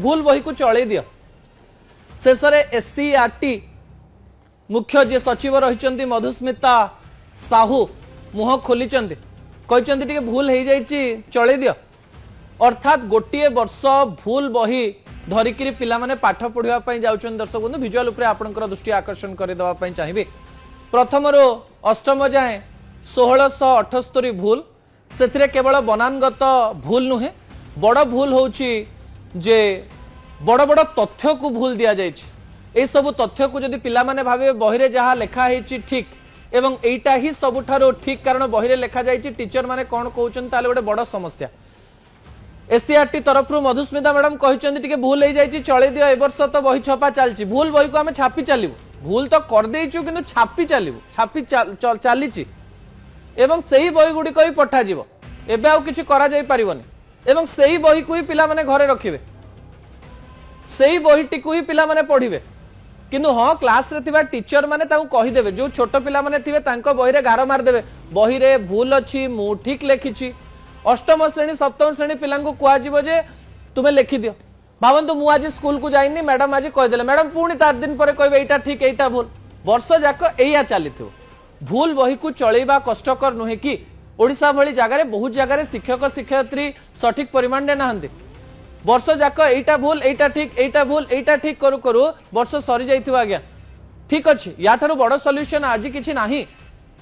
भूल बही को चलै दियो शेष में एससीईआरटी मुख्य जे सचिव रही मधुस्मिता साहू मुह खोली कहते भूल हो चलै दियो अर्थात गोटे वर्ष भूल बही धरिकी पिला माने पाठ पढ़ाई जाऊँ दर्शक बंधु विजुअल उपरे आपनकर दृष्टि आकर्षण करदेवाई चाहिए प्रथम रो अष्टम जाए 1678 भूल से केवल बनानगत भूल नुहे बड़ भूल होची जे बड़ बड़ तथ्य को भूल दि जाए सब तथ्य को जदि पिला माने भावे बही रे जहाँ लिखा है ठीक एवं एटा ही सबुठारो ठीक कारण बही रे लिखा जाए टीचर माने कौन कहउछन ताले गोटे बड़ समस्या एससीईआरटी तरफ मधुस्मिता मैडम कहते भूल हो जाए चल दियो ए वर्ष तो बही छपा चलती भूल बही को आम छापी चलू भूल तो करदेचु कि छापी चलू छापी चली एवं सही बही गुड़िक ही पठाଯିव एबे आउ किछि करा जाई परिबनी एवं सही बही को ही पिला माने घरे रखिबे सही बहीटी को ही पिला माने पढ़िबे किंतु हाँ क्लास रे थिबा टीचर माने ताऊ कहिदेबे जो छोट पिला माने थिबे तांको बही रे गार मार देबे बही रे भूल अछि मु ठीक लिखिछि अष्टम श्रेणी सप्तम श्रेणी पिला कहुव जे तुम्हें लिखि दियो भावतु मु आज स्कूल को जाइनी मैडम आज कहीदे मैडम पुणी 4 दिन पर कहे एटा ठीक एटा भूल वर्ष जाक एया चली भूल बही को चलैबा कष्टकर नुहे कि ओडिशा भली जगार बहुत जगार शिक्षक शिक्षयित्री सठिक परिमाण दे नाहंती वर्ष जाक एटा भूल एटा ठीक एटा भूल एटा ठीक करू करू वर्ष सरी जाइथिबा आज्ञा ठीक अच्छे या ठारू बड़ सॉल्यूशन आज किछि नाही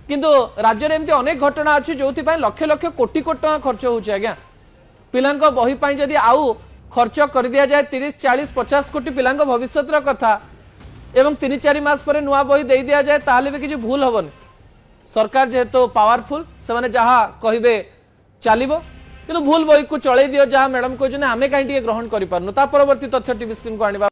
किंतु राज्य में एमती अनेक घटना अच्छी जो लक्ष लक्ष कोटी कोटी टका खर्च होउछि आज्ञा पिलांको बही पई जदि आउ खर्च कर दिया जाए 30 40 50 कोटी पिलांको भविष्यतर कथा एवं 3-4 मास पर नुआ बही दे दिया जाए ताले भी किछि भूल हबन सरकार जेहेतु पावरफुल से माने जहा कहिबे चलिबो किंतु भूल बही को चलै दियो जहा मैडम कहछन आमे काई ग्रहण करि पारनु ता परवर्ती तथ्य टीवी स्क्रीन को आनिबा।